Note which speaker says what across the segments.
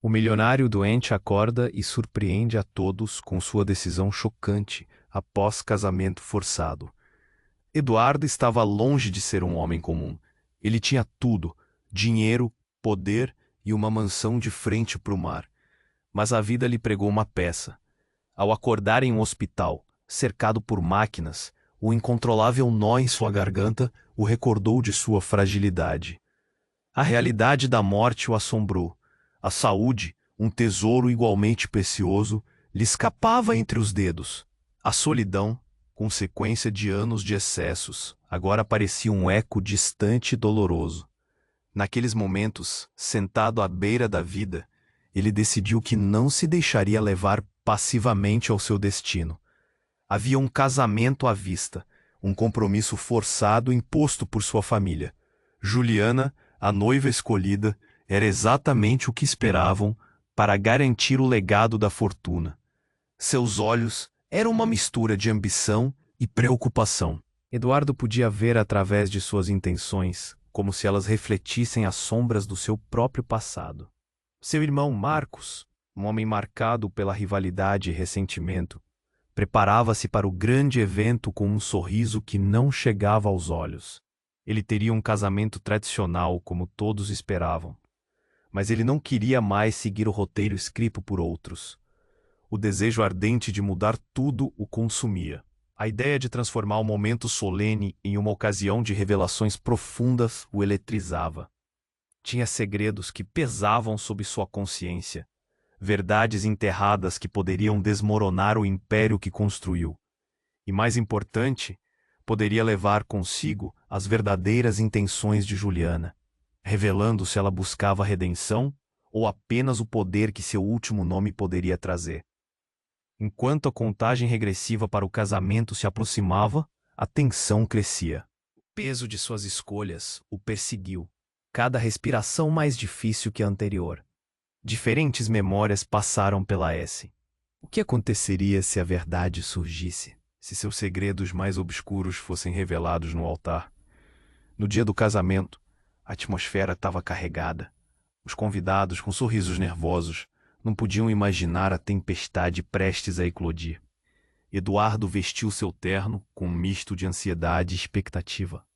Speaker 1: O milionário doente acorda e surpreende a todos com sua decisão chocante após casamento forçado. Eduardo estava longe de ser um homem comum. Ele tinha tudo: dinheiro, poder e uma mansão de frente para o mar. Mas a vida lhe pregou uma peça. Ao acordar em um hospital, cercado por máquinas, o incontrolável nó em sua garganta o recordou de sua fragilidade. A realidade da morte o assombrou. A saúde, um tesouro igualmente precioso, lhe escapava entre os dedos. A solidão, consequência de anos de excessos, agora parecia um eco distante e doloroso. Naqueles momentos, sentado à beira da vida, ele decidiu que não se deixaria levar passivamente ao seu destino. Havia um casamento à vista, um compromisso forçado imposto por sua família. Juliana, a noiva escolhida, era exatamente o que esperavam para garantir o legado da fortuna. Seus olhos eram uma mistura de ambição e preocupação. Eduardo podia ver através de suas intenções, como se elas refletissem as sombras do seu próprio passado. Seu irmão Marcos, um homem marcado pela rivalidade e ressentimento, preparava-se para o grande evento com um sorriso que não chegava aos olhos. Ele teria um casamento tradicional, como todos esperavam. Mas ele não queria mais seguir o roteiro escrito por outros. O desejo ardente de mudar tudo o consumia. A ideia de transformar o momento solene em uma ocasião de revelações profundas o eletrizava. Tinha segredos que pesavam sob sua consciência, verdades enterradas que poderiam desmoronar o império que construiu. E mais importante, poderia levar consigo as verdadeiras intenções de Juliana, revelando se ela buscava redenção ou apenas o poder que seu último nome poderia trazer. Enquanto a contagem regressiva para o casamento se aproximava, a tensão crescia. O peso de suas escolhas o perseguiu, cada respiração mais difícil que a anterior. Diferentes memórias passaram pela S. O que aconteceria se a verdade surgisse? Se seus segredos mais obscuros fossem revelados no altar? No dia do casamento, a atmosfera estava carregada. Os convidados, com sorrisos nervosos, não podiam imaginar a tempestade prestes a eclodir. Eduardo vestiu seu terno com um misto de ansiedade e expectativa.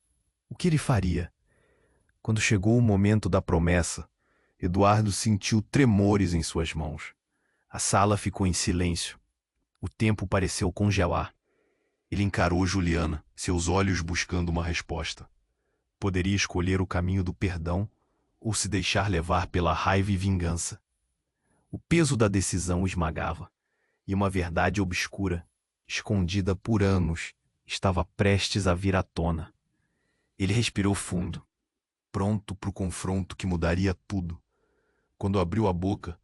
Speaker 1: O que ele faria? Quando chegou o momento da promessa, Eduardo sentiu tremores em suas mãos. A sala ficou em silêncio. O tempo pareceu congelar. Ele encarou Juliana, seus olhos buscando uma resposta. Poderia escolher o caminho do perdão ou se deixar levar pela raiva e vingança. O peso da decisão o esmagava, e uma verdade obscura, escondida por anos, estava prestes a vir à tona. Ele respirou fundo, pronto para o confronto que mudaria tudo. Quando abriu a boca,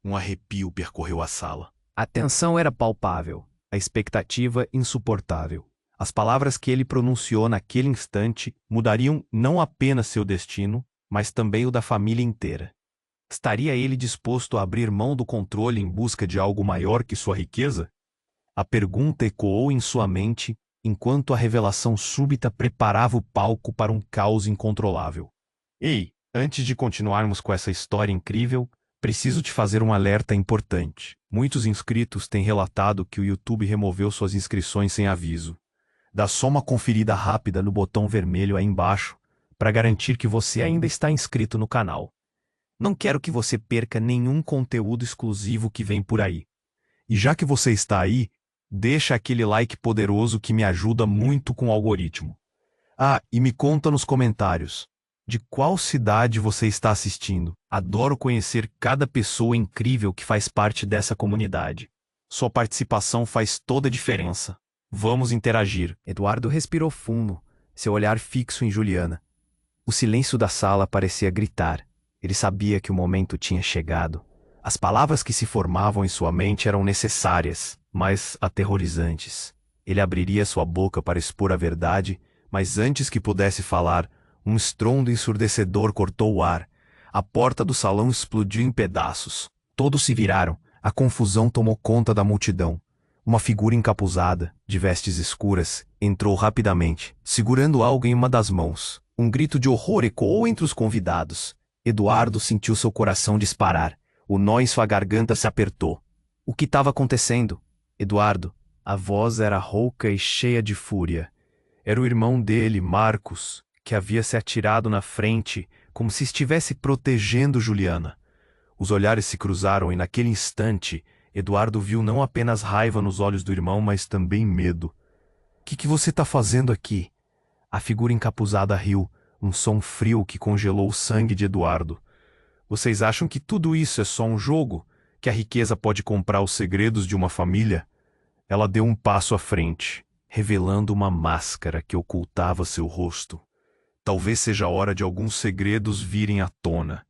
Speaker 1: um arrepio percorreu a sala. A tensão era palpável, a expectativa insuportável. As palavras que ele pronunciou naquele instante mudariam não apenas seu destino, mas também o da família inteira. Estaria ele disposto a abrir mão do controle em busca de algo maior que sua riqueza? A pergunta ecoou em sua mente enquanto a revelação súbita preparava o palco para um caos incontrolável. Ei, antes de continuarmos com essa história incrível, preciso te fazer um alerta importante. Muitos inscritos têm relatado que o YouTube removeu suas inscrições sem aviso. Dá só uma conferida rápida no botão vermelho aí embaixo para garantir que você ainda está inscrito no canal. Não quero que você perca nenhum conteúdo exclusivo que vem por aí. E já que você está aí, deixa aquele like poderoso que me ajuda muito com o algoritmo. Ah, e me conta nos comentários, de qual cidade você está assistindo? Adoro conhecer cada pessoa incrível que faz parte dessa comunidade. Sua participação faz toda a diferença. Vamos interagir. Eduardo respirou fundo, seu olhar fixo em Juliana. O silêncio da sala parecia gritar. Ele sabia que o momento tinha chegado. As palavras que se formavam em sua mente eram necessárias, mas aterrorizantes. Ele abriria sua boca para expor a verdade, mas antes que pudesse falar, um estrondo ensurdecedor cortou o ar. A porta do salão explodiu em pedaços. Todos se viraram. A confusão tomou conta da multidão. Uma figura encapuzada, de vestes escuras, entrou rapidamente, segurando algo em uma das mãos. Um grito de horror ecoou entre os convidados. Eduardo sentiu seu coração disparar. O nó em sua garganta se apertou. O que estava acontecendo? Eduardo. A voz era rouca e cheia de fúria. Era o irmão dele, Marcos, que havia se atirado na frente, como se estivesse protegendo Juliana. Os olhares se cruzaram e, naquele instante, Eduardo viu não apenas raiva nos olhos do irmão, mas também medo. — Que você está fazendo aqui? A figura encapuzada riu, um som frio que congelou o sangue de Eduardo. — Vocês acham que tudo isso é só um jogo? Que a riqueza pode comprar os segredos de uma família? Ela deu um passo à frente, revelando uma máscara que ocultava seu rosto. Talvez seja a hora de alguns segredos virem à tona.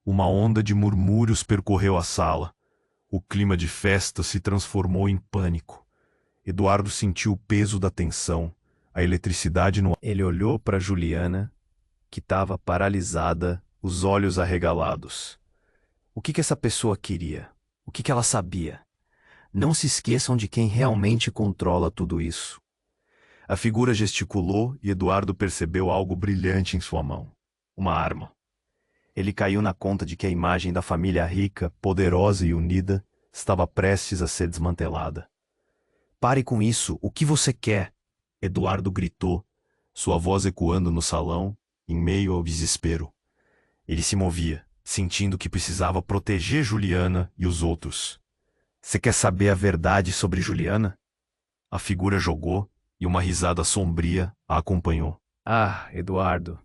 Speaker 1: Uma onda de murmúrios percorreu a sala. O clima de festa se transformou em pânico. Eduardo sentiu o peso da tensão, a eletricidade no ar. Ele olhou para Juliana, que estava paralisada, os olhos arregalados. O que essa pessoa queria? O que ela sabia? Não se esqueçam de quem realmente controla tudo isso. A figura gesticulou e Eduardo percebeu algo brilhante em sua mão. Uma arma. Ele caiu na conta de que a imagem da família rica, poderosa e unida estava prestes a ser desmantelada. — Pare com isso, o que você quer? Eduardo gritou, sua voz ecoando no salão, em meio ao desespero. Ele se movia, sentindo que precisava proteger Juliana e os outros. — Você quer saber a verdade sobre Juliana? A figura jogou e uma risada sombria a acompanhou. — Ah, Eduardo,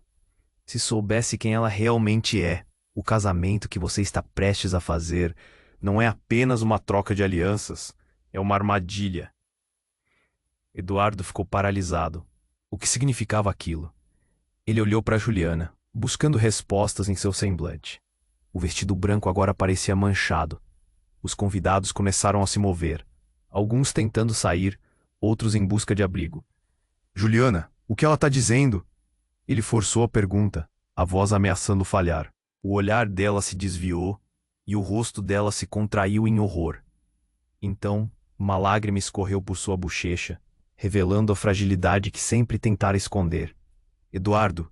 Speaker 1: se soubesse quem ela realmente é, o casamento que você está prestes a fazer não é apenas uma troca de alianças, é uma armadilha. Eduardo ficou paralisado. O que significava aquilo? Ele olhou para Juliana, buscando respostas em seu semblante. O vestido branco agora parecia manchado. Os convidados começaram a se mover, alguns tentando sair, outros em busca de abrigo. — Juliana, o que ela está dizendo? Ele forçou a pergunta, a voz ameaçando falhar. O olhar dela se desviou e o rosto dela se contraiu em horror. Então, uma lágrima escorreu por sua bochecha, revelando a fragilidade que sempre tentara esconder. — Eduardo,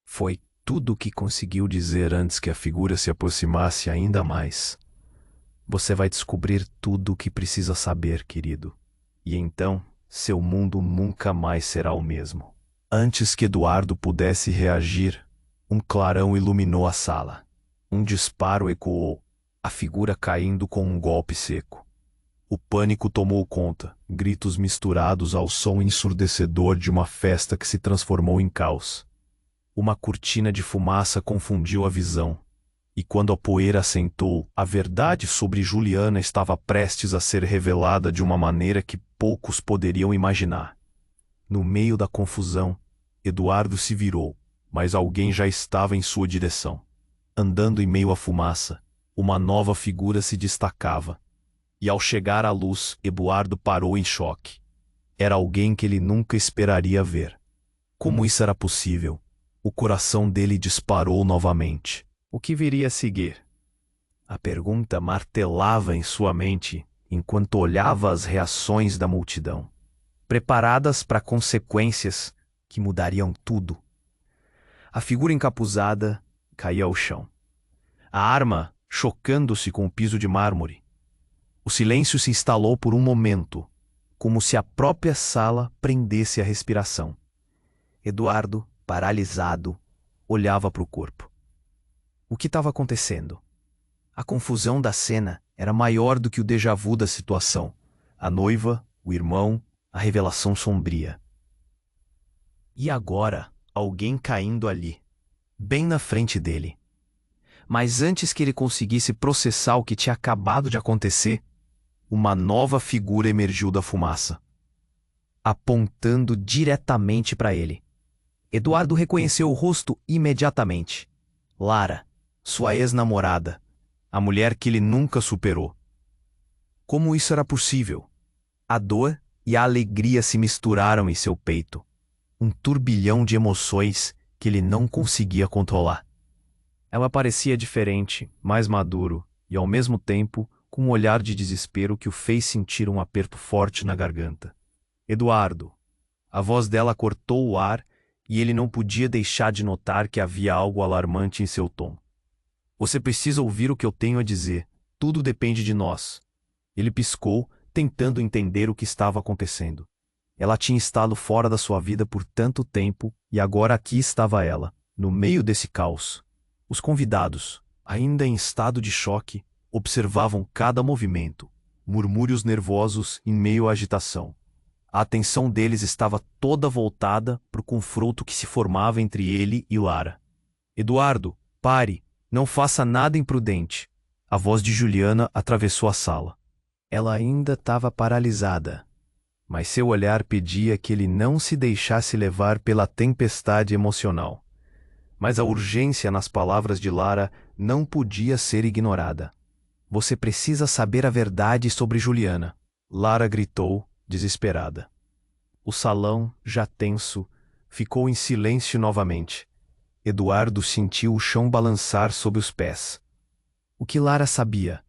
Speaker 1: Foi tudo o que conseguiu dizer antes que a figura se aproximasse ainda mais. — Você vai descobrir tudo o que precisa saber, querido. E então, seu mundo nunca mais será o mesmo. Antes que Eduardo pudesse reagir, um clarão iluminou a sala. Um disparo ecoou, a figura caindo com um golpe seco. O pânico tomou conta, gritos misturados ao som ensurdecedor de uma festa que se transformou em caos. Uma cortina de fumaça confundiu a visão, e quando a poeira assentou, a verdade sobre Juliana estava prestes a ser revelada de uma maneira que poucos poderiam imaginar. No meio da confusão, Eduardo se virou, mas alguém já estava em sua direção. Andando em meio à fumaça, uma nova figura se destacava. E ao chegar à luz, Eduardo parou em choque. Era alguém que ele nunca esperaria ver. Como isso era possível? O coração dele disparou novamente. O que viria a seguir? A pergunta martelava em sua mente enquanto olhava as reações da multidão, preparadas para consequências que mudariam tudo. A figura encapuzada caía ao chão. A arma chocando-se com o piso de mármore. O silêncio se instalou por um momento, como se a própria sala prendesse a respiração. Eduardo, paralisado, olhava para o corpo. O que estava acontecendo? A confusão da cena era maior do que o déjà-vu da situação. A noiva, o irmão, a revelação sombria. E agora, alguém caindo ali, bem na frente dele. Mas antes que ele conseguisse processar o que tinha acabado de acontecer, uma nova figura emergiu da fumaça, apontando diretamente para ele. Eduardo reconheceu o rosto imediatamente. Lara, sua ex-namorada, a mulher que ele nunca superou. Como isso era possível? A dor e a alegria se misturaram em seu peito. Um turbilhão de emoções que ele não conseguia controlar. Ela parecia diferente, mais maduro e, ao mesmo tempo, com um olhar de desespero que o fez sentir um aperto forte na garganta. Eduardo. A voz dela cortou o ar e ele não podia deixar de notar que havia algo alarmante em seu tom. Você precisa ouvir o que eu tenho a dizer. Tudo depende de nós. Ele piscou, tentando entender o que estava acontecendo. Ela tinha estado fora da sua vida por tanto tempo, e agora aqui estava ela, no meio desse caos. Os convidados, ainda em estado de choque, observavam cada movimento, murmúrios nervosos em meio à agitação. A atenção deles estava toda voltada para o confronto que se formava entre ele e Lara. Eduardo, pare, não faça nada imprudente. A voz de Juliana atravessou a sala. Ela ainda estava paralisada, mas seu olhar pedia que ele não se deixasse levar pela tempestade emocional. Mas a urgência nas palavras de Lara não podia ser ignorada. Você precisa saber a verdade sobre Juliana. Lara gritou, desesperada. O salão, já tenso, ficou em silêncio novamente. Eduardo sentiu o chão balançar sob os pés. O que Lara sabia?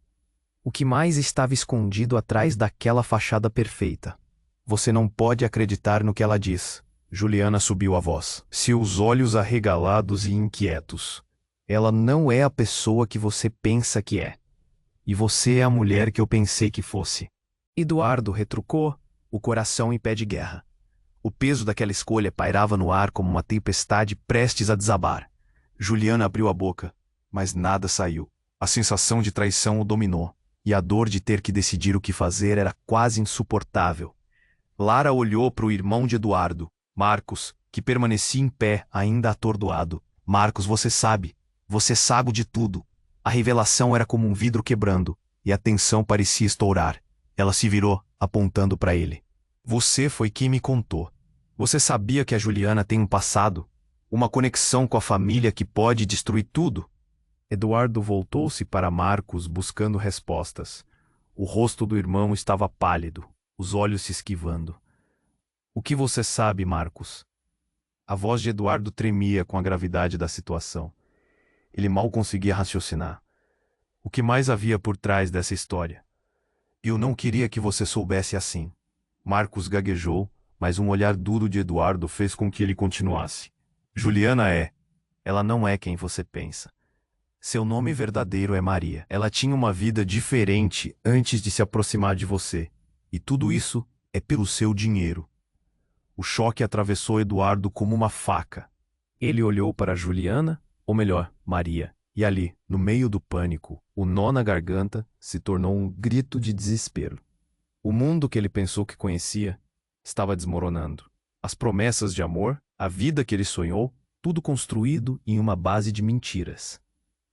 Speaker 1: O que mais estava escondido atrás daquela fachada perfeita? Você não pode acreditar no que ela diz. Juliana subiu a voz, seus olhos arregalados e inquietos. Ela não é a pessoa que você pensa que é. E você é a mulher que eu pensei que fosse. Eduardo retrucou, o coração em pé de guerra. O peso daquela escolha pairava no ar como uma tempestade prestes a desabar. Juliana abriu a boca, mas nada saiu. A sensação de traição o dominou, e a dor de ter que decidir o que fazer era quase insuportável. Lara olhou para o irmão de Eduardo, Marcos, que permanecia em pé, ainda atordoado. Marcos, você sabe de tudo. A revelação era como um vidro quebrando, e a tensão parecia estourar. Ela se virou, apontando para ele. Você foi quem me contou. Você sabia que a Juliana tem um passado, uma conexão com a família que pode destruir tudo? Eduardo voltou-se para Marcos buscando respostas. O rosto do irmão estava pálido, os olhos se esquivando. O que você sabe, Marcos? A voz de Eduardo tremia com a gravidade da situação. Ele mal conseguia raciocinar. O que mais havia por trás dessa história? Eu não queria que você soubesse assim. Marcos gaguejou, mas um olhar duro de Eduardo fez com que ele continuasse. Juliana ela não é quem você pensa. Seu nome verdadeiro é Maria. Ela tinha uma vida diferente antes de se aproximar de você. E tudo isso é pelo seu dinheiro. O choque atravessou Eduardo como uma faca. Ele olhou para Juliana, ou melhor, Maria, e ali, no meio do pânico, o nó na garganta se tornou um grito de desespero. O mundo que ele pensou que conhecia estava desmoronando. As promessas de amor, a vida que ele sonhou, tudo construído em uma base de mentiras.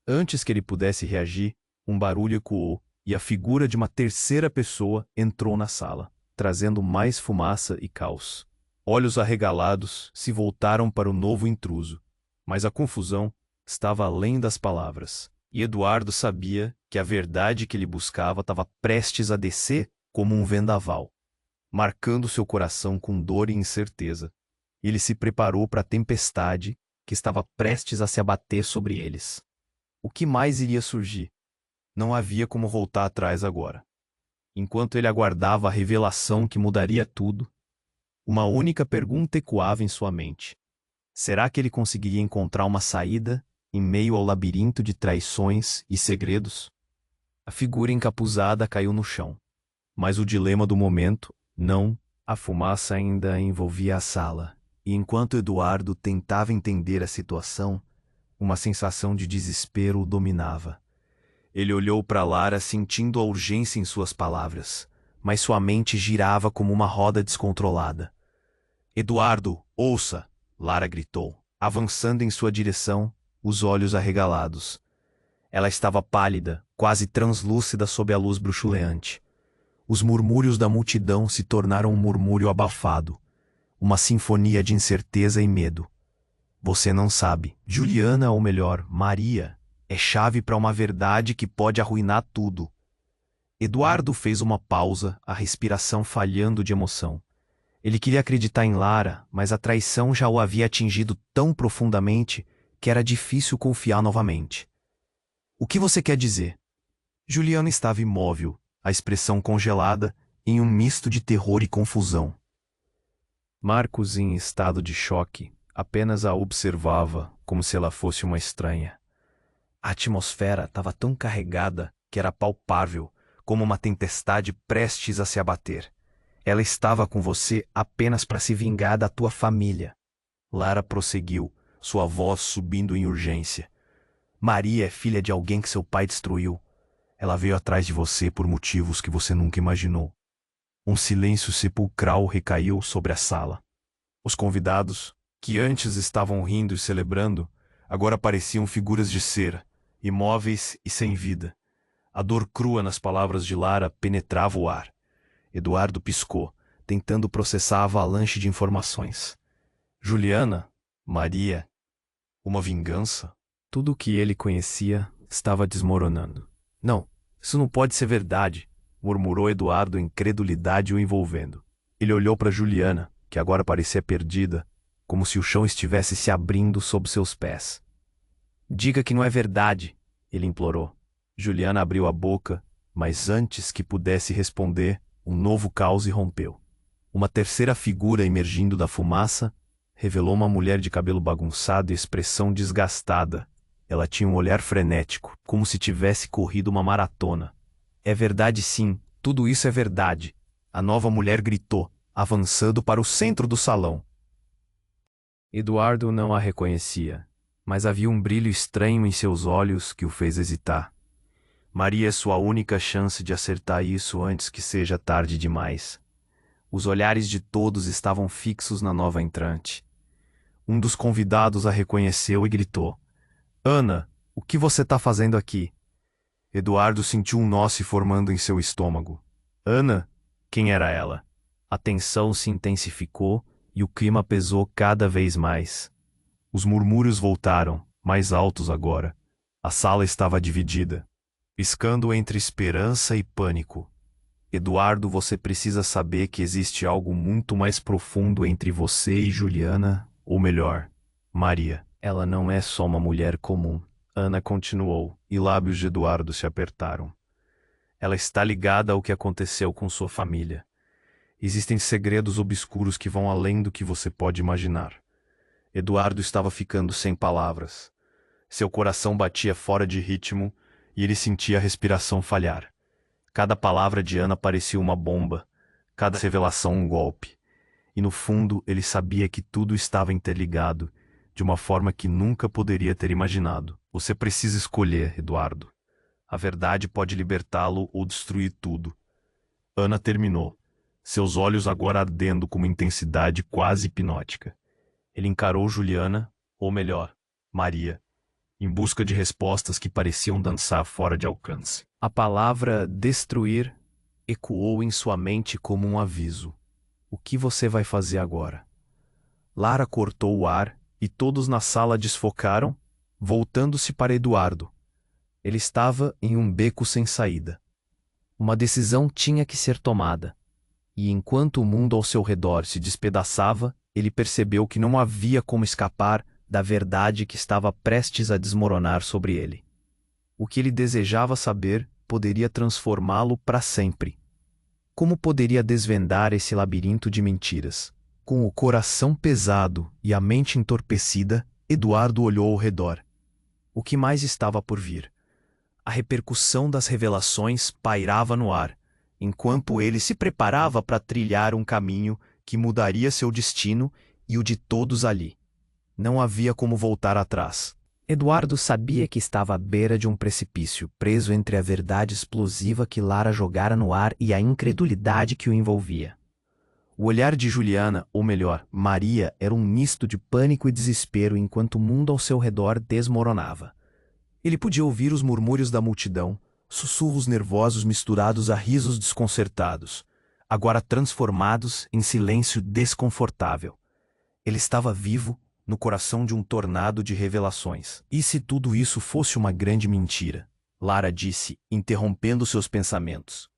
Speaker 1: Antes que ele pudesse reagir, um barulho ecoou e a figura de uma terceira pessoa entrou na sala, trazendo mais fumaça e caos. Olhos arregalados se voltaram para o novo intruso, mas a confusão estava além das palavras, e Eduardo sabia que a verdade que ele buscava estava prestes a descer como um vendaval, marcando seu coração com dor e incerteza. Ele se preparou para a tempestade que estava prestes a se abater sobre eles. O que mais iria surgir? Não havia como voltar atrás agora. Enquanto ele aguardava a revelação que mudaria tudo, uma única pergunta ecoava em sua mente. Será que ele conseguiria encontrar uma saída em meio ao labirinto de traições e segredos? A figura encapuzada caiu no chão. Mas o dilema do momento, não. A fumaça ainda envolvia a sala, e enquanto Eduardo tentava entender a situação, uma sensação de desespero o dominava. Ele olhou para Lara sentindo a urgência em suas palavras, mas sua mente girava como uma roda descontrolada. Eduardo, ouça! Lara gritou, avançando em sua direção, os olhos arregalados. Ela estava pálida, quase translúcida sob a luz bruxuleante. Os murmúrios da multidão se tornaram um murmúrio abafado, uma sinfonia de incerteza e medo. Você não sabe. Juliana, ou melhor, Maria, é chave para uma verdade que pode arruinar tudo. Eduardo fez uma pausa, a respiração falhando de emoção. Ele queria acreditar em Lara, mas a traição já o havia atingido tão profundamente que era difícil confiar novamente. O que você quer dizer? Juliana estava imóvel, a expressão congelada, em um misto de terror e confusão. Marcos, em estado de choque, apenas a observava como se ela fosse uma estranha. A atmosfera estava tão carregada que era palpável, como uma tempestade prestes a se abater. Ela estava com você apenas para se vingar da tua família. Lara prosseguiu, sua voz subindo em urgência. Maria é filha de alguém que seu pai destruiu. Ela veio atrás de você por motivos que você nunca imaginou. Um silêncio sepulcral recaiu sobre a sala. Os convidados, que antes estavam rindo e celebrando, agora pareciam figuras de cera, imóveis e sem vida. A dor crua nas palavras de Lara penetrava o ar. Eduardo piscou, tentando processar a avalanche de informações. Juliana? Maria? Uma vingança? Tudo o que ele conhecia estava desmoronando. Não, isso não pode ser verdade, murmurou Eduardo, incredulidade o envolvendo. Ele olhou para Juliana, que agora parecia perdida, como se o chão estivesse se abrindo sob seus pés. Diga que não é verdade, ele implorou. Juliana abriu a boca, mas antes que pudesse responder, um novo caos irrompeu. Uma terceira figura emergindo da fumaça revelou uma mulher de cabelo bagunçado e expressão desgastada. Ela tinha um olhar frenético, como se tivesse corrido uma maratona. É verdade, sim, tudo isso é verdade, a nova mulher gritou, avançando para o centro do salão. Eduardo não a reconhecia, mas havia um brilho estranho em seus olhos que o fez hesitar. Maria é sua única chance de acertar isso antes que seja tarde demais. Os olhares de todos estavam fixos na nova entrante. Um dos convidados a reconheceu e gritou: Ana, o que você está fazendo aqui? Eduardo sentiu um nó se formando em seu estômago. Ana? Quem era ela? A tensão se intensificou e o clima pesou cada vez mais. Os murmúrios voltaram, mais altos agora. A sala estava dividida, piscando entre esperança e pânico. Eduardo, você precisa saber que existe algo muito mais profundo entre você e Juliana, ou melhor, Maria. Ela não é só uma mulher comum. Ana continuou, e lábios de Eduardo se apertaram. Ela está ligada ao que aconteceu com sua família. Existem segredos obscuros que vão além do que você pode imaginar. Eduardo estava ficando sem palavras. Seu coração batia fora de ritmo e ele sentia a respiração falhar. Cada palavra de Ana parecia uma bomba, cada revelação um golpe. E no fundo ele sabia que tudo estava interligado, de uma forma que nunca poderia ter imaginado. Você precisa escolher, Eduardo. A verdade pode libertá-lo ou destruir tudo. Ana terminou, seus olhos agora ardendo com uma intensidade quase hipnótica. Ele encarou Juliana, ou melhor, Maria, em busca de respostas que pareciam dançar fora de alcance. A palavra destruir ecoou em sua mente como um aviso. O que você vai fazer agora? Lara cortou o ar e todos na sala desfocaram, voltando-se para Eduardo. Ele estava em um beco sem saída. Uma decisão tinha que ser tomada. E enquanto o mundo ao seu redor se despedaçava, ele percebeu que não havia como escapar da verdade que estava prestes a desmoronar sobre ele. O que ele desejava saber poderia transformá-lo para sempre. Como poderia desvendar esse labirinto de mentiras? Com o coração pesado e a mente entorpecida, Eduardo olhou ao redor. O que mais estava por vir? A repercussão das revelações pairava no ar, enquanto ele se preparava para trilhar um caminho que mudaria seu destino e o de todos ali. Não havia como voltar atrás. Eduardo sabia que estava à beira de um precipício, preso entre a verdade explosiva que Lara jogara no ar e a incredulidade que o envolvia. O olhar de Juliana, ou melhor, Maria, era um misto de pânico e desespero enquanto o mundo ao seu redor desmoronava. Ele podia ouvir os murmúrios da multidão, sussurros nervosos misturados a risos desconcertados, agora transformados em silêncio desconfortável. Ele estava vivo, no coração de um tornado de revelações. E se tudo isso fosse uma grande mentira? Lara disse, interrompendo seus pensamentos.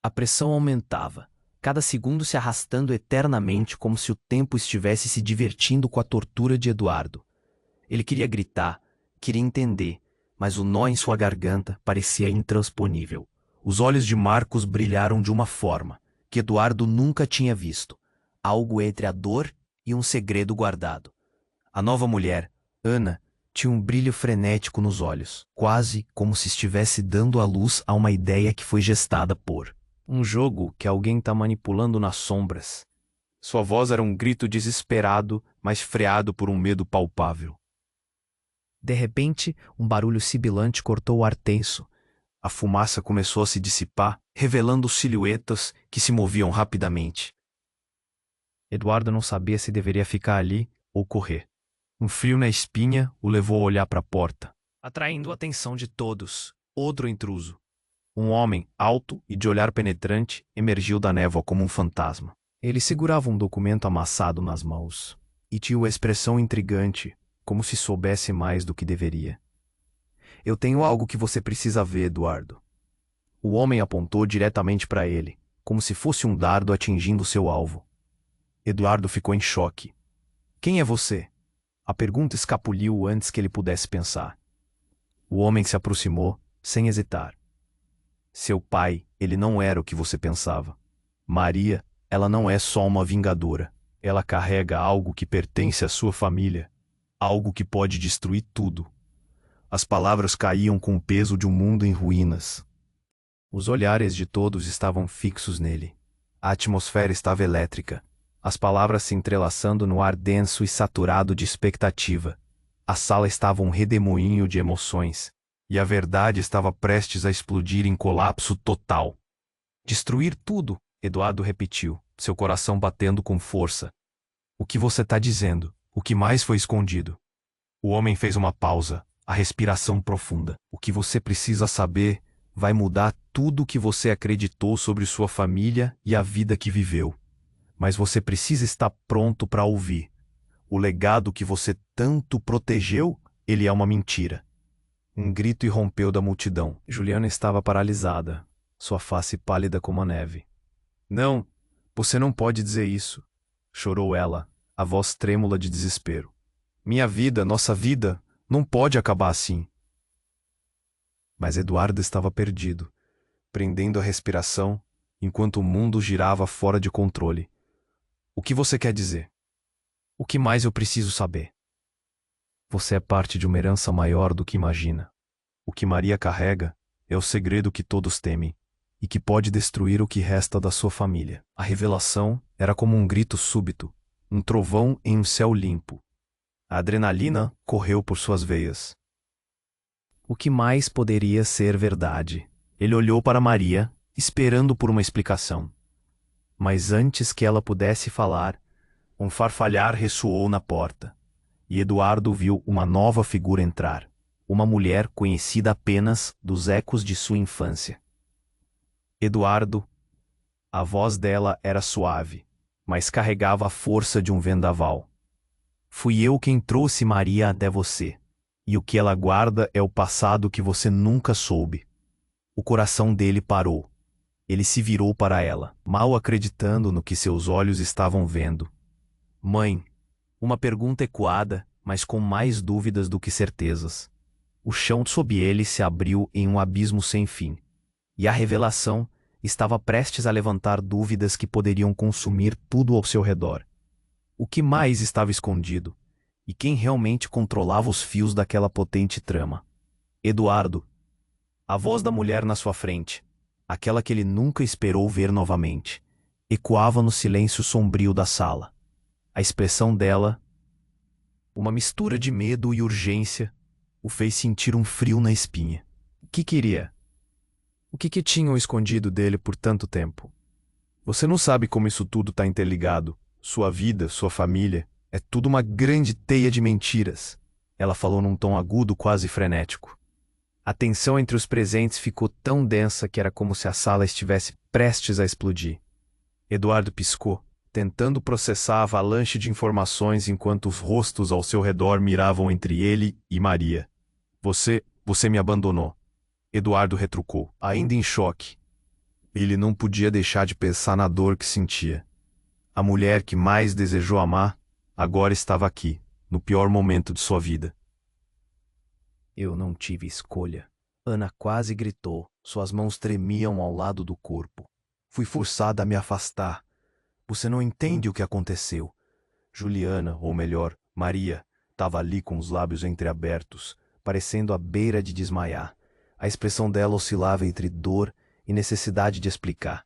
Speaker 1: A pressão aumentava, cada segundo se arrastando eternamente como se o tempo estivesse se divertindo com a tortura de Eduardo. Ele queria gritar, queria entender, mas o nó em sua garganta parecia intransponível. Os olhos de Marcos brilharam de uma forma que Eduardo nunca tinha visto, algo entre a dor e um segredo guardado. A nova mulher, Ana,
Speaker 2: Tinha um brilho frenético nos olhos, quase como se estivesse dando à luz a uma ideia que foi gestada por
Speaker 1: um jogo que alguém está manipulando nas sombras. Sua voz era um grito desesperado, mas freado por um medo palpável.
Speaker 2: De repente, um barulho sibilante cortou o ar tenso.
Speaker 1: A fumaça começou a se dissipar, revelando silhuetas que se moviam rapidamente.
Speaker 2: Eduardo não sabia se deveria ficar ali ou correr.
Speaker 1: Um frio na espinha o levou a olhar para a porta,
Speaker 2: Atraindo a atenção de todos, outro intruso.
Speaker 1: um homem, alto e de olhar penetrante, emergiu da névoa como um fantasma.
Speaker 2: Ele segurava um documento amassado nas mãos
Speaker 1: E tinha uma expressão intrigante, como se soubesse mais do que deveria. Eu tenho algo que você precisa ver, Eduardo. O homem apontou diretamente para ele, como se fosse um dardo atingindo seu alvo. Eduardo ficou em choque. Quem é você? A pergunta escapuliu antes que ele pudesse pensar. O homem se aproximou, sem hesitar. Seu pai, ele não era o que você pensava. Maria, ela não é só uma vingadora. Ela carrega algo que pertence à sua família. Algo que pode destruir tudo. As palavras caíam com o peso de um mundo em ruínas. Os olhares de todos estavam fixos nele. A atmosfera estava elétrica. As palavras se entrelaçando no ar denso e saturado de expectativa. A sala estava um redemoinho de emoções. E a verdade estava prestes a explodir em colapso total. Destruir tudo, Eduardo repetiu, seu coração batendo com força. O que você está dizendo? O que mais foi escondido? O homem fez uma pausa, a respiração profunda. O que você precisa saber vai mudar tudo o que você acreditou sobre sua família e a vida que viveu. Mas você precisa estar pronto para ouvir. O legado que você tanto protegeu, ele é uma mentira. Um grito irrompeu da multidão. Juliana estava paralisada, sua face pálida como a neve. Não, você não pode dizer isso, chorou ela, a voz trêmula de desespero. Minha vida, nossa vida, não pode acabar assim. Mas Eduardo estava perdido, prendendo a respiração, enquanto o mundo girava fora de controle. O que você quer dizer? O que mais eu preciso saber? Você é parte de uma herança maior do que imagina. O que Maria carrega é o segredo que todos temem e que pode destruir o que resta da sua família. A revelação era como um grito súbito, um trovão em um céu limpo. A adrenalina correu por suas veias. O que mais poderia ser verdade? Ele olhou para Maria, esperando por uma explicação. Mas antes que ela pudesse falar, um farfalhar ressoou na porta, e Eduardo viu uma nova figura entrar, uma mulher conhecida apenas dos ecos de sua infância. Eduardo, a voz dela era suave, mas carregava a força de um vendaval. Fui eu quem trouxe Maria até você, e o que ela guarda é o passado que você nunca soube. O coração dele parou. Ele se virou para ela, mal acreditando no que seus olhos estavam vendo. Mãe, uma pergunta ecoada, mas com mais dúvidas do que certezas. O chão sob ele se abriu em um abismo sem fim, e a revelação estava prestes a levantar dúvidas que poderiam consumir tudo ao seu redor. O que mais estava escondido? E quem realmente controlava os fios daquela potente trama? Eduardo. A voz da mulher na sua frente, aquela que ele nunca esperou ver novamente, ecoava no silêncio sombrio da sala. A expressão dela, uma mistura de medo e urgência, o fez sentir um frio na espinha. O que queria? O que tinham escondido dele por tanto tempo? Você não sabe como isso tudo está interligado. Sua vida, sua família, é tudo uma grande teia de mentiras. Ela falou num tom agudo, quase frenético. A tensão entre os presentes ficou tão densa que era como se a sala estivesse prestes a explodir. Eduardo piscou, tentando processar a avalanche de informações enquanto os rostos ao seu redor miravam entre ele e Maria. Você me abandonou. Eduardo retrucou, ainda em choque. Ele não podia deixar de pensar na dor que sentia. A mulher que mais desejou amar, agora estava aqui, no pior momento de sua vida. Eu não tive escolha. Ana quase gritou, suas mãos tremiam ao lado do corpo. Fui forçada a me afastar. Você não entende o que aconteceu. Juliana, ou melhor, Maria, Estava ali com os lábios entreabertos, parecendo à beira de desmaiar. A expressão dela oscilava entre dor e necessidade de explicar.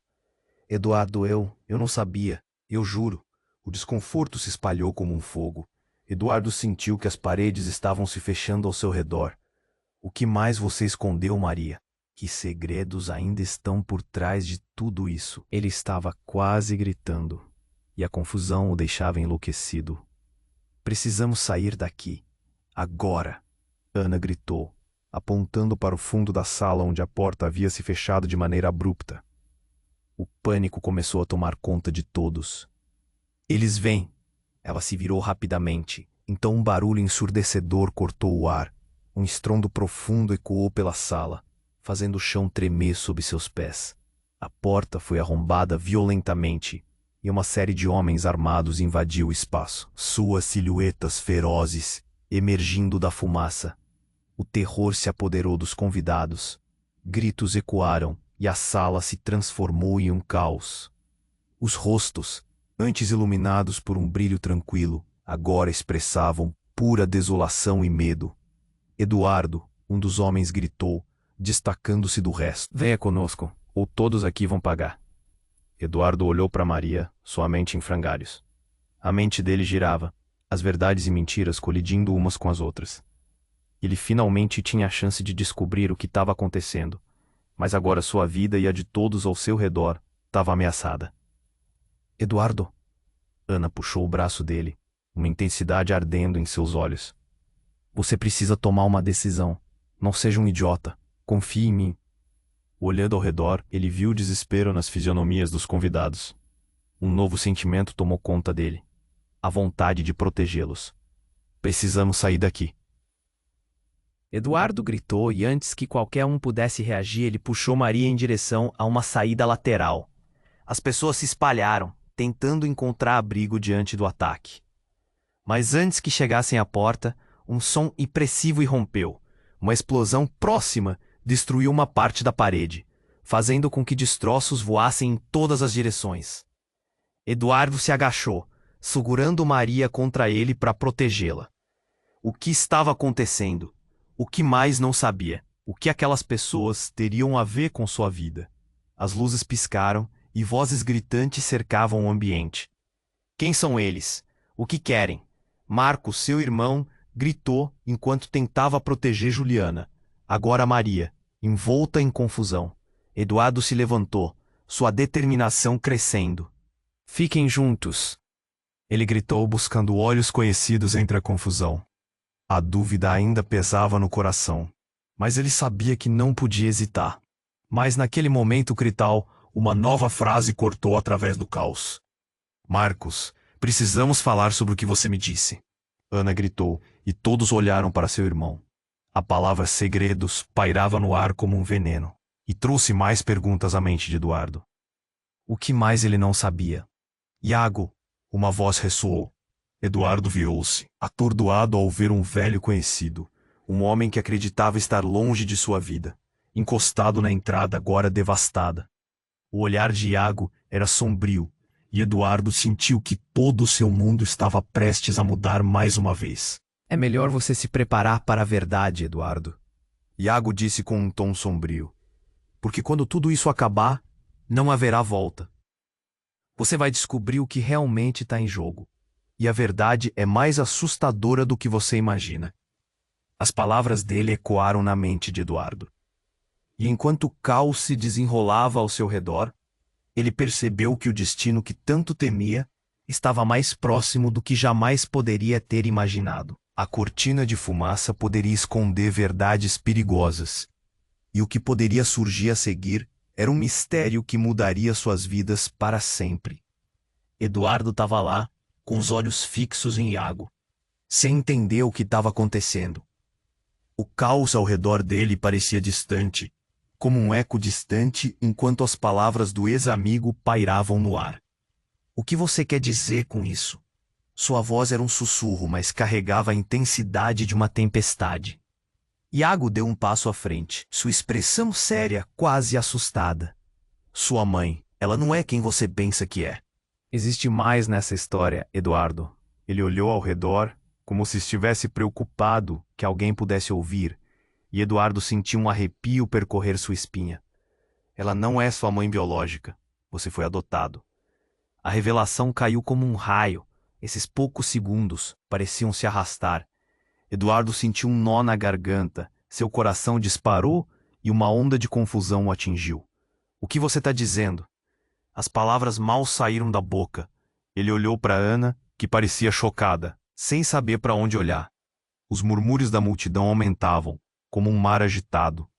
Speaker 1: Eduardo, eu não sabia, eu juro. O desconforto se espalhou como um fogo. Eduardo sentiu que as paredes estavam se fechando ao seu redor. O que mais você escondeu, Maria? Que segredos ainda estão por trás de tudo isso? Ele estava quase gritando, e a confusão o deixava enlouquecido. Precisamos sair daqui. Agora! Ana gritou, apontando para o fundo da sala onde a porta havia se fechado de maneira abrupta. O pânico começou a tomar conta de todos. Eles vêm! Ela se virou rapidamente, então um barulho ensurdecedor cortou o ar. Um estrondo profundo ecoou pela sala, fazendo o chão tremer sob seus pés. A porta foi arrombada violentamente, e uma série de homens armados invadiu o espaço, suas silhuetas ferozes emergindo da fumaça. O terror se apoderou dos convidados. Gritos ecoaram e a sala se transformou em um caos. Os rostos, antes iluminados por um brilho tranquilo, agora expressavam pura desolação e medo. Eduardo, um dos homens, gritou, destacando-se do resto. Venha conosco, ou todos aqui vão pagar. Eduardo olhou para Maria, sua mente em frangalhos. A mente dele girava, as verdades e mentiras colidindo umas com as outras. Ele finalmente tinha a chance de descobrir o que estava acontecendo, mas agora sua vida e a de todos ao seu redor estava ameaçada. Eduardo. Ana puxou o braço dele, uma intensidade ardendo em seus olhos. Você precisa tomar uma decisão. Não seja um idiota. Confie em mim. Olhando ao redor, ele viu o desespero nas fisionomias dos convidados. Um novo sentimento tomou conta dele. A vontade de protegê-los. Precisamos sair daqui. Eduardo gritou e antes que qualquer um pudesse reagir, ele puxou Maria em direção a uma saída lateral. As pessoas se espalharam, tentando encontrar abrigo diante do ataque. Mas antes que chegassem à porta, um som impressivo irrompeu. Uma explosão próxima destruiu uma parte da parede, fazendo com que destroços voassem em todas as direções. Eduardo se agachou, segurando Maria contra ele para protegê-la. O que estava acontecendo? O que mais não sabia? O que aquelas pessoas teriam a ver com sua vida? As luzes piscaram e vozes gritantes cercavam o ambiente. Quem são eles? O que querem? Marcos, seu irmão, gritou enquanto tentava proteger Juliana. Agora Maria, envolta em confusão. Eduardo se levantou, sua determinação crescendo. Fiquem juntos. Ele gritou buscando olhos conhecidos entre a confusão. A dúvida ainda pesava no coração, mas ele sabia que não podia hesitar. Mas naquele momento crital, uma nova frase cortou através do caos. Marcos, precisamos falar sobre o que você me disse. Ana gritou, e todos olharam para seu irmão. A palavra segredos pairava no ar como um veneno, e trouxe mais perguntas à mente de Eduardo. O que mais ele não sabia? Iago, uma voz ressoou. Eduardo virou-se, atordoado ao ver um velho conhecido, um homem que acreditava estar longe de sua vida, encostado na entrada agora devastada. O olhar de Iago era sombrio, e Eduardo sentiu que todo o seu mundo estava prestes a mudar mais uma vez. É melhor você se preparar para a verdade, Eduardo. Iago disse com um tom sombrio. Porque quando tudo isso acabar, não haverá volta. Você vai descobrir o que realmente está em jogo. E a verdade é mais assustadora do que você imagina. As palavras dele ecoaram na mente de Eduardo. E enquanto o caos se desenrolava ao seu redor, ele percebeu que o destino que tanto temia estava mais próximo do que jamais poderia ter imaginado. A cortina de fumaça poderia esconder verdades perigosas, e o que poderia surgir a seguir era um mistério que mudaria suas vidas para sempre. Eduardo estava lá, com os olhos fixos em Iago, sem entender o que estava acontecendo. O caos ao redor dele parecia distante, como um eco distante enquanto as palavras do ex-amigo pairavam no ar. O que você quer dizer com isso? Sua voz era um sussurro, mas carregava a intensidade de uma tempestade. Iago deu um passo à frente, sua expressão séria, quase assustada. Sua mãe, ela não é quem você pensa que é. Existe mais nessa história, Eduardo. Ele olhou ao redor, como se estivesse preocupado que alguém pudesse ouvir, e Eduardo sentiu um arrepio percorrer sua espinha. Ela não é sua mãe biológica. Você foi adotado. A revelação caiu como um raio. Esses poucos segundos pareciam se arrastar. Eduardo sentiu um nó na garganta, seu coração disparou e uma onda de confusão o atingiu. O que você está dizendo? As palavras mal saíram da boca. Ele olhou para Ana, que parecia chocada, sem saber para onde olhar. Os murmúrios da multidão aumentavam, como um mar agitado.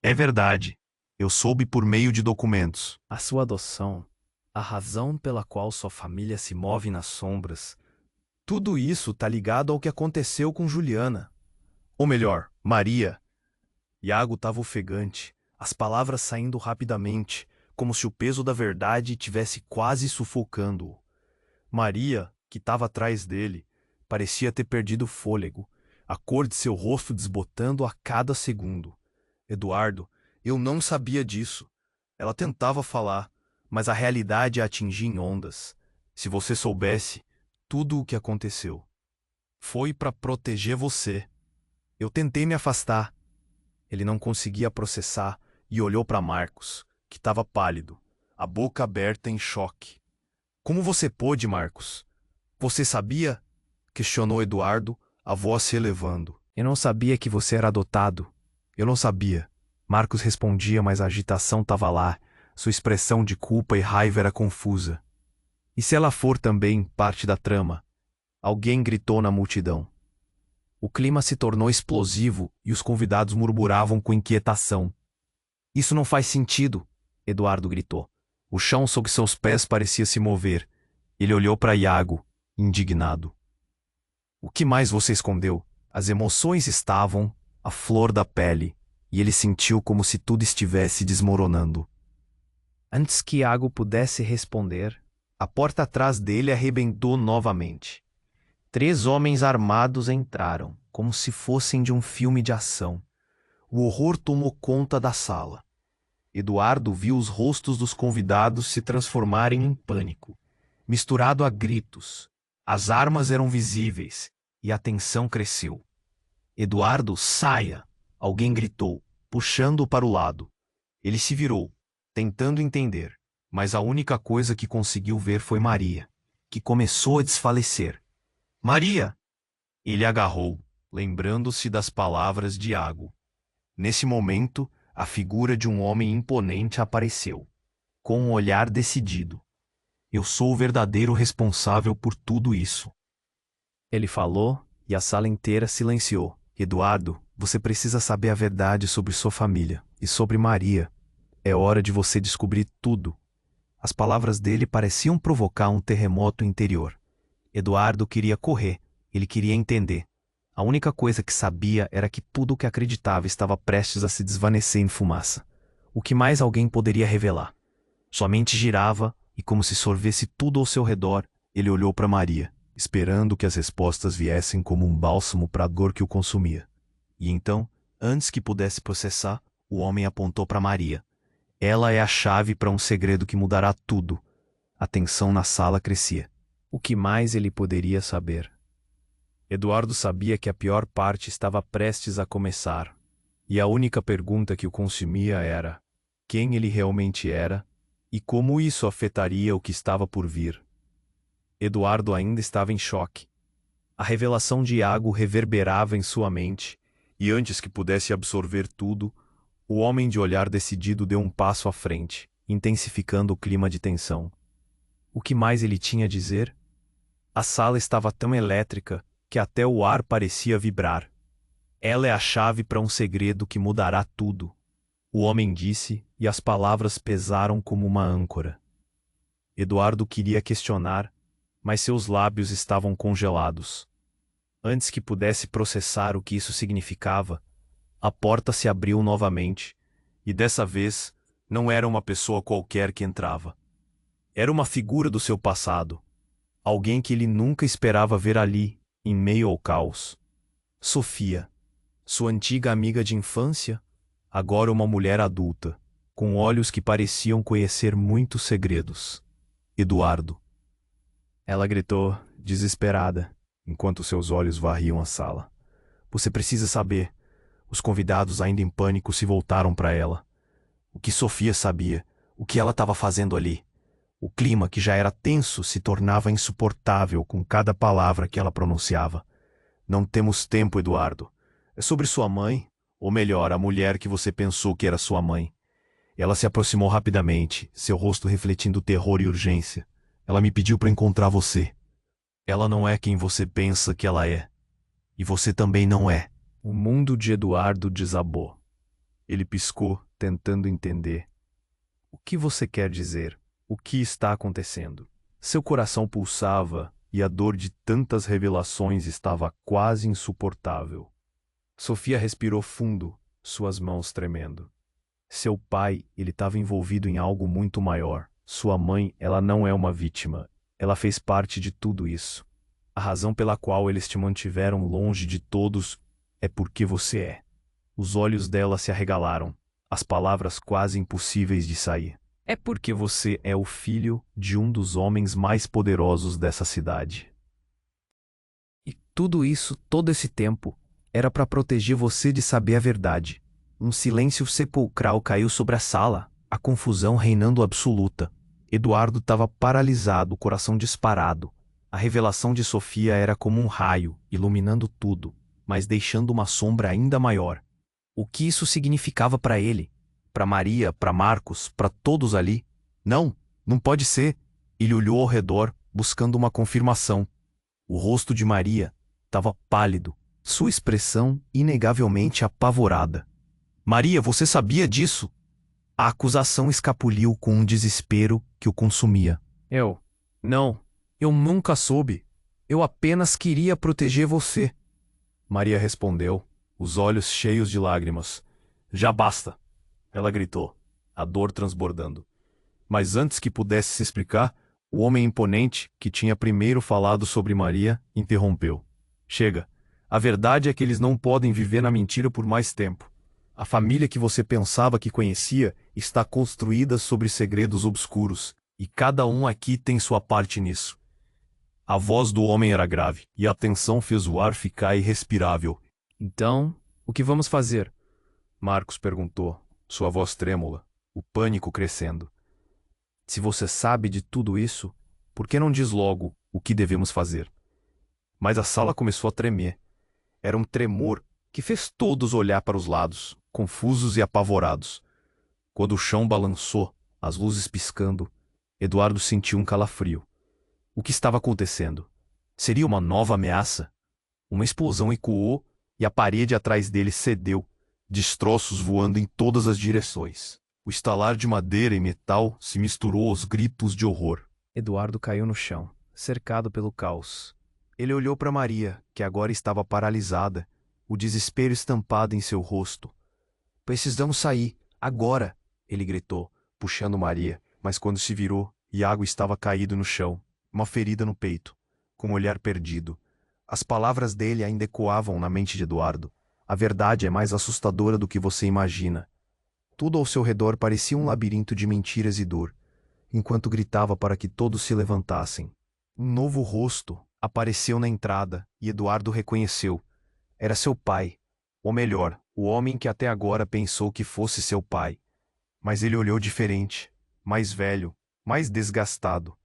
Speaker 1: É verdade. Eu soube por meio de documentos. A sua adoção, a razão pela qual sua família se move nas sombras, tudo isso tá ligado ao que aconteceu com Juliana. Ou melhor, Maria. Iago estava ofegante, as palavras saindo rapidamente, como se o peso da verdade tivesse quase sufocando-o. Maria, que estava atrás dele, parecia ter perdido o fôlego, a cor de seu rosto desbotando a cada segundo. Eduardo, eu não sabia disso. Ela tentava falar, mas a realidade a atingia em ondas. Se você soubesse tudo o que aconteceu. Foi para proteger você. Eu tentei me afastar. Ele não conseguia processar e olhou para Marcos, que estava pálido, a boca aberta em choque. Como você pôde, Marcos? Você sabia? Questionou Eduardo, a voz se elevando. Eu não sabia que você era adotado. Eu não sabia. Marcos respondia, mas a agitação estava lá. Sua expressão de culpa e raiva era confusa. E se ela for também parte da trama? Alguém gritou na multidão. O clima se tornou explosivo e os convidados murmuravam com inquietação. Isso não faz sentido, Eduardo gritou. O chão sob seus pés parecia se mover. Ele olhou para Iago, indignado. O que mais você escondeu? As emoções estavam à flor da pele, e ele sentiu como se tudo estivesse desmoronando. Antes que Iago pudesse responder, a porta atrás dele arrebentou novamente. 3 homens armados entraram, como se fossem de um filme de ação. O horror tomou conta da sala. Eduardo viu os rostos dos convidados se transformarem em pânico, misturado a gritos. As armas eram visíveis e a tensão cresceu. Eduardo, saia! Alguém gritou, puxando-o para o lado. Ele se virou, tentando entender, mas a única coisa que conseguiu ver foi Maria, que começou a desfalecer. Maria! Ele agarrou, lembrando-se das palavras de Iago. Nesse momento, a figura de um homem imponente apareceu, com um olhar decidido. Eu sou o verdadeiro responsável por tudo isso. Ele falou e a sala inteira silenciou. Eduardo, você precisa saber a verdade sobre sua família e sobre Maria. É hora de você descobrir tudo. As palavras dele pareciam provocar um terremoto interior. Eduardo queria correr, ele queria entender. A única coisa que sabia era que tudo o que acreditava estava prestes a se desvanecer em fumaça. O que mais alguém poderia revelar? Sua mente girava e, como se sorvesse tudo ao seu redor, ele olhou para Maria, esperando que as respostas viessem como um bálsamo para a dor que o consumia. E então, antes que pudesse processar, o homem apontou para Maria. Ela é a chave para um segredo que mudará tudo. A tensão na sala crescia. O que mais ele poderia saber? Eduardo sabia que a pior parte estava prestes a começar, e a única pergunta que o consumia era quem ele realmente era e como isso afetaria o que estava por vir. Eduardo ainda estava em choque. A revelação de Iago reverberava em sua mente, e antes que pudesse absorver tudo, o homem de olhar decidido deu um passo à frente, intensificando o clima de tensão. O que mais ele tinha a dizer? A sala estava tão elétrica que até o ar parecia vibrar. Ela é a chave para um segredo que mudará tudo. O homem disse, e as palavras pesaram como uma âncora. Eduardo queria questionar, mas seus lábios estavam congelados. Antes que pudesse processar o que isso significava, a porta se abriu novamente, e dessa vez não era uma pessoa qualquer que entrava. Era uma figura do seu passado, alguém que ele nunca esperava ver ali, em meio ao caos. Sofia, sua antiga amiga de infância, agora uma mulher adulta, com olhos que pareciam conhecer muitos segredos. Eduardo. Ela gritou, desesperada. enquanto seus olhos varriam a sala. Você precisa saber. Os convidados, ainda em pânico, se voltaram para ela. O que Sofia sabia, o que ela estava fazendo ali. O clima, que já era tenso, se tornava insuportável com cada palavra que ela pronunciava. Não temos tempo, Eduardo. É sobre sua mãe, ou melhor, a mulher que você pensou que era sua mãe. Ela se aproximou rapidamente, seu rosto refletindo terror e urgência. Ela me pediu para encontrar você. Ela não é quem você pensa que ela é. E você também não é. O mundo de Eduardo desabou. Ele piscou, tentando entender. O que você quer dizer? O que está acontecendo? Seu coração pulsava e a dor de tantas revelações estava quase insuportável. Sofia respirou fundo, suas mãos tremendo. Seu pai, ele estava envolvido em algo muito maior. Sua mãe, ela não é uma vítima. Ela fez parte de tudo isso. A razão pela qual eles te mantiveram longe de todos é porque você é. Os olhos dela se arregalaram, as palavras quase impossíveis de sair. É porque você é o filho de um dos homens mais poderosos dessa cidade. E tudo isso, todo esse tempo, era para proteger você de saber a verdade. Um silêncio sepulcral caiu sobre a sala, a confusão reinando absoluta. Eduardo estava paralisado, o coração disparado. A revelação de Sofia era como um raio, iluminando tudo, mas deixando uma sombra ainda maior. O que isso significava para ele? Para Maria, para Marcos, para todos ali? Não, não pode ser. Ele olhou ao redor, buscando uma confirmação. O rosto de Maria estava pálido, sua expressão inegavelmente apavorada. Maria, você sabia disso? A acusação escapuliu com um desespero que o consumia. Não, eu nunca soube. Eu apenas queria proteger você. Maria respondeu, os olhos cheios de lágrimas. Já basta, ela gritou, a dor transbordando. Mas antes que pudesse se explicar, o homem imponente, que tinha primeiro falado sobre Maria, interrompeu. Chega, a verdade é que eles não podem viver na mentira por mais tempo. A família que você pensava que conhecia está construída sobre segredos obscuros, e cada um aqui tem sua parte nisso. A voz do homem era grave, e a tensão fez o ar ficar irrespirável. Então, o que vamos fazer? Marcos perguntou, sua voz trêmula, o pânico crescendo. Se você sabe de tudo isso, por que não diz logo o que devemos fazer? Mas a sala começou a tremer. Era um tremor que fez todos olhar para os lados, confusos e apavorados. Quando o chão balançou, as luzes piscando, Eduardo sentiu um calafrio. O que estava acontecendo? Seria uma nova ameaça? Uma explosão ecoou e a parede atrás dele cedeu, destroços voando em todas as direções. O estalar de madeira e metal se misturou aos gritos de horror. Eduardo caiu no chão, cercado pelo caos. Ele olhou para Maria, que agora estava paralisada, o desespero estampado em seu rosto. Precisamos sair, agora! Ele gritou, puxando Maria, mas quando se virou, Iago estava caído no chão, uma ferida no peito, com o olhar perdido. As palavras dele ainda ecoavam na mente de Eduardo. A verdade é mais assustadora do que você imagina. Tudo ao seu redor parecia um labirinto de mentiras e dor, enquanto gritava para que todos se levantassem. Um novo rosto apareceu na entrada e Eduardo reconheceu. Era seu pai, ou melhor, o homem que até agora pensou que fosse seu pai. Mas ele olhou diferente, mais velho, mais desgastado.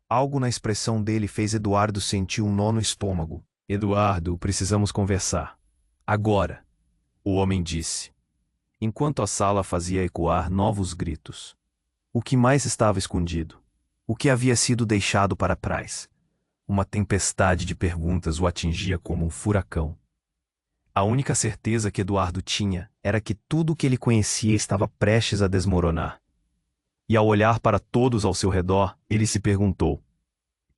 Speaker 1: Algo na expressão dele fez Eduardo sentir um nó no estômago. Eduardo, precisamos conversar. Agora, o homem disse, enquanto a sala fazia ecoar novos gritos. O que mais estava escondido? O que havia sido deixado para trás? Uma tempestade de perguntas o atingia como um furacão. A única certeza que Eduardo tinha era que tudo o que ele conhecia estava prestes a desmoronar. E ao olhar para todos ao seu redor, ele se perguntou: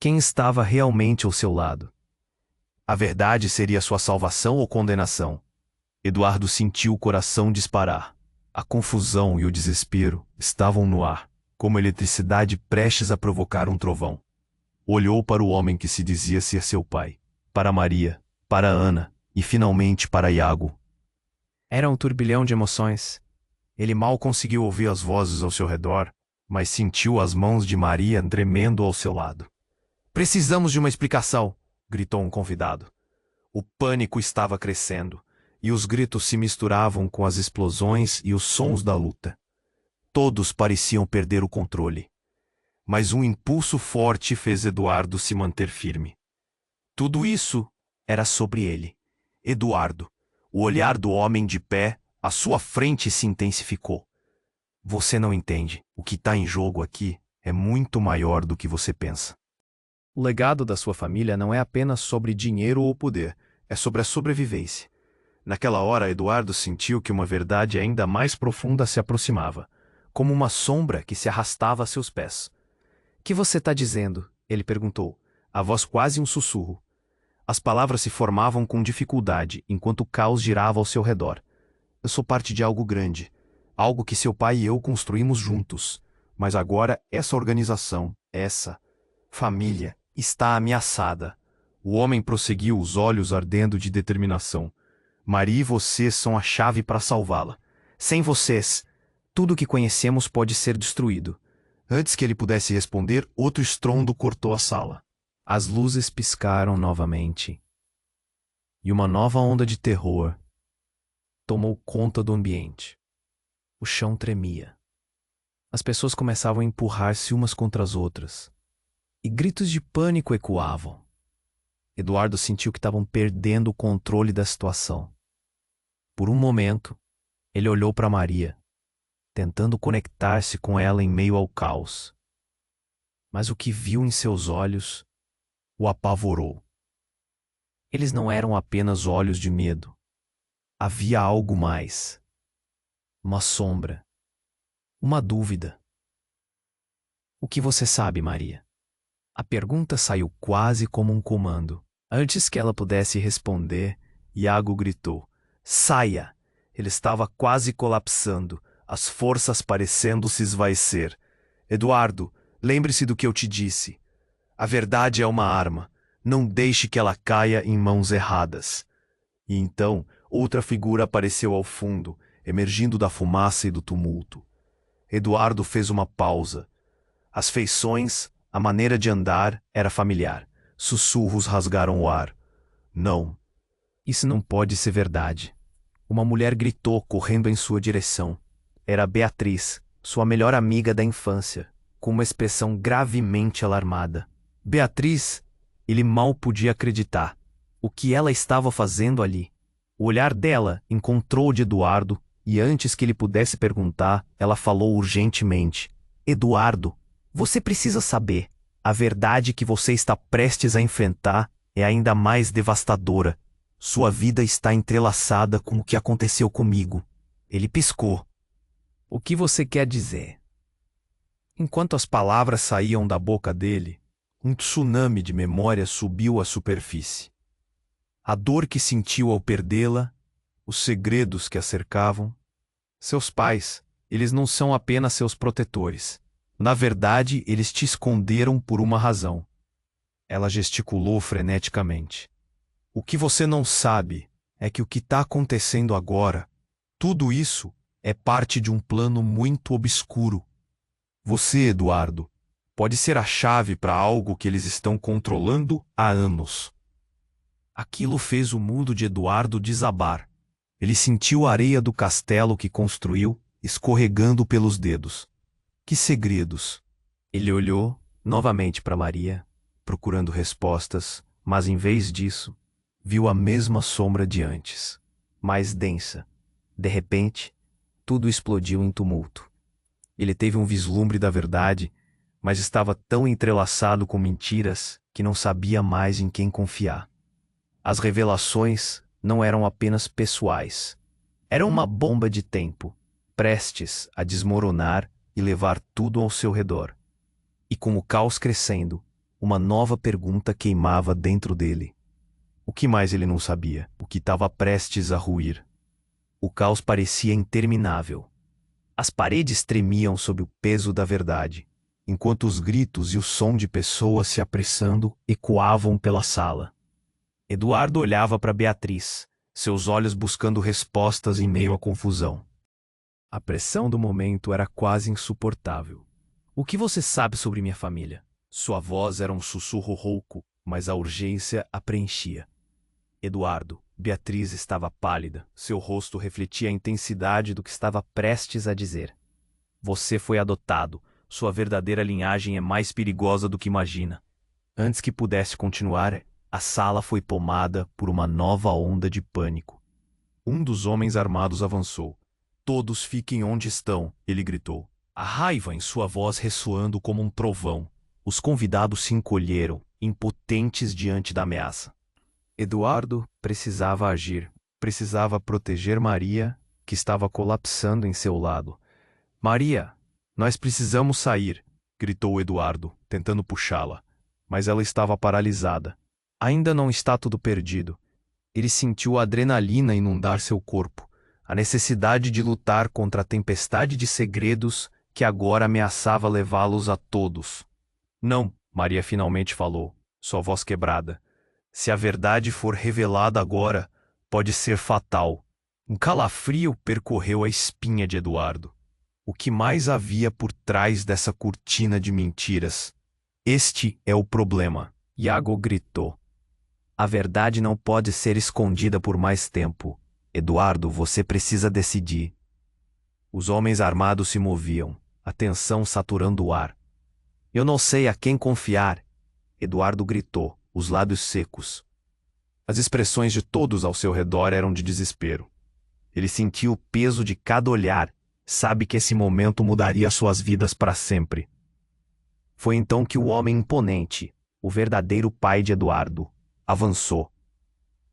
Speaker 1: quem estava realmente ao seu lado? A verdade seria sua salvação ou condenação? Eduardo sentiu o coração disparar. A confusão e o desespero estavam no ar, como eletricidade prestes a provocar um trovão. Olhou para o homem que se dizia ser seu pai, para Maria, para Ana e finalmente para Iago. Era um turbilhão de emoções. Ele mal conseguiu ouvir as vozes ao seu redor, mas sentiu as mãos de Maria tremendo ao seu lado. Precisamos de uma explicação. gritou um convidado. O pânico estava crescendo, e os gritos se misturavam com as explosões e os sons da luta. Todos pareciam perder o controle. Mas um impulso forte fez Eduardo se manter firme. Tudo isso era sobre ele. Eduardo. O olhar do homem de pé à sua frente se intensificou. Você não entende. O que está em jogo aqui é muito maior do que você pensa. O legado da sua família não é apenas sobre dinheiro ou poder, é sobre a sobrevivência. Naquela hora, Eduardo sentiu que uma verdade ainda mais profunda se aproximava, como uma sombra que se arrastava a seus pés. — Que você está dizendo? Ele perguntou, a voz quase um sussurro. As palavras se formavam com dificuldade, enquanto o caos girava ao seu redor. Eu sou parte de algo grande, algo que seu pai e eu construímos juntos. Mas agora essa organização, essa família, está ameaçada. O homem prosseguiu, os olhos ardendo de determinação. Maria e vocês são a chave para salvá-la. Sem vocês, tudo o que conhecemos pode ser destruído. Antes que ele pudesse responder, outro estrondo cortou a sala. As luzes piscaram novamente, e uma nova onda de terror tomou conta do ambiente. O chão tremia. As pessoas começavam a empurrar-se umas contra as outras, e gritos de pânico ecoavam. Eduardo sentiu que estavam perdendo o controle da situação. Por um momento, ele olhou para Maria, tentando conectar-se com ela em meio ao caos. Mas o que viu em seus olhos o apavorou. Eles não eram apenas olhos de medo. Havia algo mais. Uma sombra. Uma dúvida. — O que você sabe, Maria? A pergunta saiu quase como um comando. Antes que ela pudesse responder, Iago gritou: Saia! Ele estava quase colapsando, as forças parecendo se esvaecer. Eduardo, lembre-se do que eu te disse. A verdade é uma arma. Não deixe que ela caia em mãos erradas. E então, outra figura apareceu ao fundo, emergindo da fumaça e do tumulto. Eduardo fez uma pausa. As feições, a maneira de andar, era familiar. Sussurros rasgaram o ar. Não. Isso não pode ser verdade. Uma mulher gritou, correndo em sua direção. Era Beatriz, sua melhor amiga da infância, com uma expressão gravemente alarmada. Beatriz, ele mal podia acreditar. O que ela estava fazendo ali? O olhar dela encontrou o de Eduardo e antes que ele pudesse perguntar, ela falou urgentemente. Eduardo, você precisa saber. A verdade que você está prestes a enfrentar é ainda mais devastadora. Sua vida está entrelaçada com o que aconteceu comigo. Ele piscou. O que você quer dizer? Enquanto as palavras saíam da boca dele, um tsunami de memória subiu à superfície. A dor que sentiu ao perdê-la, os segredos que a cercavam. Seus pais, eles não são apenas seus protetores. Na verdade, eles te esconderam por uma razão. Ela gesticulou freneticamente. O que você não sabe é que o que está acontecendo agora, tudo isso é parte de um plano muito obscuro. Você, Eduardo, pode ser a chave para algo que eles estão controlando há anos. Aquilo fez o mundo de Eduardo desabar. Ele sentiu a areia do castelo que construiu escorregando pelos dedos. Que segredos? Ele olhou novamente para Maria, procurando respostas, mas em vez disso, viu a mesma sombra de antes, mais densa. De repente, tudo explodiu em tumulto. Ele teve um vislumbre da verdade, mas estava tão entrelaçado com mentiras que não sabia mais em quem confiar. As revelações não eram apenas pessoais. Eram uma bomba de tempo, prestes a desmoronar e levar tudo ao seu redor. E com o caos crescendo, uma nova pergunta queimava dentro dele. O que mais ele não sabia? O que estava prestes a ruir? O caos parecia interminável. As paredes tremiam sob o peso da verdade, enquanto os gritos e o som de pessoas se apressando ecoavam pela sala. Eduardo olhava para Beatriz, seus olhos buscando respostas em meio à confusão. A pressão do momento era quase insuportável. O que você sabe sobre minha família? Sua voz era um sussurro rouco, mas a urgência a preenchia. Eduardo, Beatriz estava pálida. Seu rosto refletia a intensidade do que estava prestes a dizer. Você foi adotado. Sua verdadeira linhagem é mais perigosa do que imagina. Antes que pudesse continuar, a sala foi tomada por uma nova onda de pânico. Um dos homens armados avançou. Todos fiquem onde estão, ele gritou. A raiva em sua voz ressoando como um trovão. Os convidados se encolheram, impotentes diante da ameaça. Eduardo precisava agir. Precisava proteger Maria, que estava colapsando em seu lado. Maria, nós precisamos sair, gritou Eduardo, tentando puxá-la. Mas ela estava paralisada. Ainda não está tudo perdido. Ele sentiu a adrenalina inundar seu corpo, a necessidade de lutar contra a tempestade de segredos que agora ameaçava levá-los a todos. Não, Maria finalmente falou, sua voz quebrada. Se a verdade for revelada agora, pode ser fatal. Um calafrio percorreu a espinha de Eduardo. O que mais havia por trás dessa cortina de mentiras? Este é o problema, Iago gritou. A verdade não pode ser escondida por mais tempo. Eduardo, você precisa decidir. Os homens armados se moviam, a tensão saturando o ar. Eu não sei a quem confiar, Eduardo gritou, os lábios secos. As expressões de todos ao seu redor eram de desespero. Ele sentia o peso de cada olhar, sabe que esse momento mudaria suas vidas para sempre. Foi então que o homem imponente, o verdadeiro pai de Eduardo, avançou.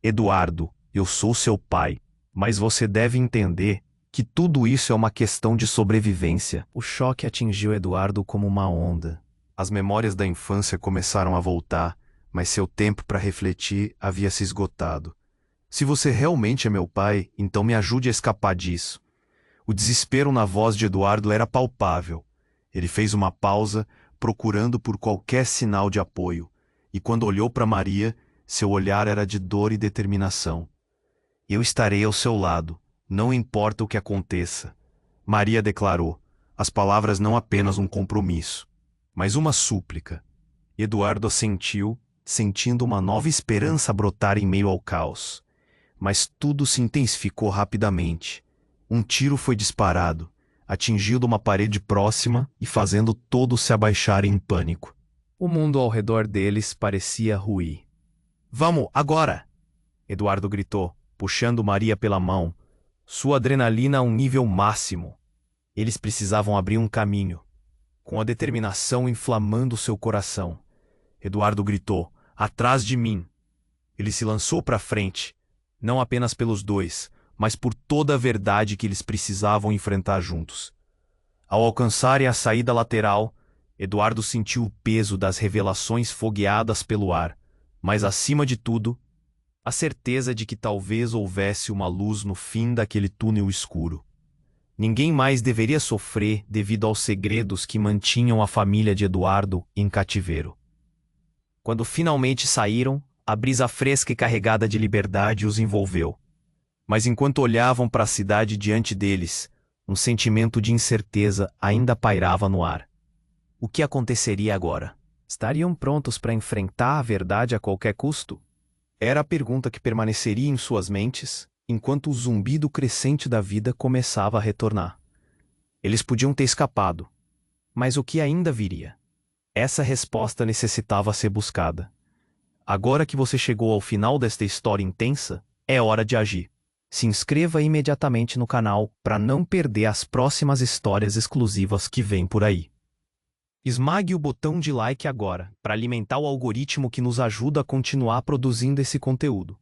Speaker 1: Eduardo, eu sou seu pai, mas você deve entender que tudo isso é uma questão de sobrevivência. O choque atingiu Eduardo como uma onda. As memórias da infância começaram a voltar, mas seu tempo para refletir havia se esgotado. Se você realmente é meu pai, então me ajude a escapar disso. O desespero na voz de Eduardo era palpável. Ele fez uma pausa, procurando por qualquer sinal de apoio, e quando olhou para Maria, seu olhar era de dor e determinação. Eu estarei ao seu lado, não importa o que aconteça. Maria declarou, as palavras não apenas um compromisso, mas uma súplica. Eduardo assentiu, sentindo uma nova esperança brotar em meio ao caos. Mas tudo se intensificou rapidamente. Um tiro foi disparado, atingindo uma parede próxima e fazendo todos se abaixarem em pânico. O mundo ao redor deles parecia ruir. Vamos, agora! Eduardo gritou, puxando Maria pela mão, sua adrenalina a um nível máximo. Eles precisavam abrir um caminho. Com a determinação inflamando seu coração, Eduardo gritou, atrás de mim! Ele se lançou para frente, não apenas pelos dois, mas por toda a verdade que eles precisavam enfrentar juntos. Ao alcançarem a saída lateral, Eduardo sentiu o peso das revelações fogueadas pelo ar, mas acima de tudo, a certeza de que talvez houvesse uma luz no fim daquele túnel escuro. Ninguém mais deveria sofrer devido aos segredos que mantinham a família de Eduardo em cativeiro. Quando finalmente saíram, a brisa fresca e carregada de liberdade os envolveu. Mas enquanto olhavam para a cidade diante deles, um sentimento de incerteza ainda pairava no ar. O que aconteceria agora? Estariam prontos para enfrentar a verdade a qualquer custo? Era a pergunta que permaneceria em suas mentes, enquanto o zumbido crescente da vida começava a retornar. Eles podiam ter escapado, mas o que ainda viria? Essa resposta necessitava ser buscada. Agora que você chegou ao final desta história intensa, é hora de agir. Se inscreva imediatamente no canal para não perder as próximas histórias exclusivas que vêm por aí. Esmague o botão de like agora, para alimentar o algoritmo que nos ajuda a continuar produzindo esse conteúdo.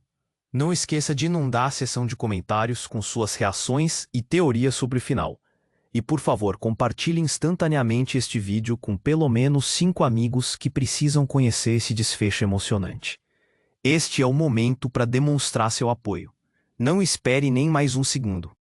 Speaker 1: Não esqueça de inundar a seção de comentários com suas reações e teorias sobre o final. E por favor, compartilhe instantaneamente este vídeo com pelo menos 5 amigos que precisam conhecer esse desfecho emocionante. Este é o momento para demonstrar seu apoio. Não espere nem mais um segundo.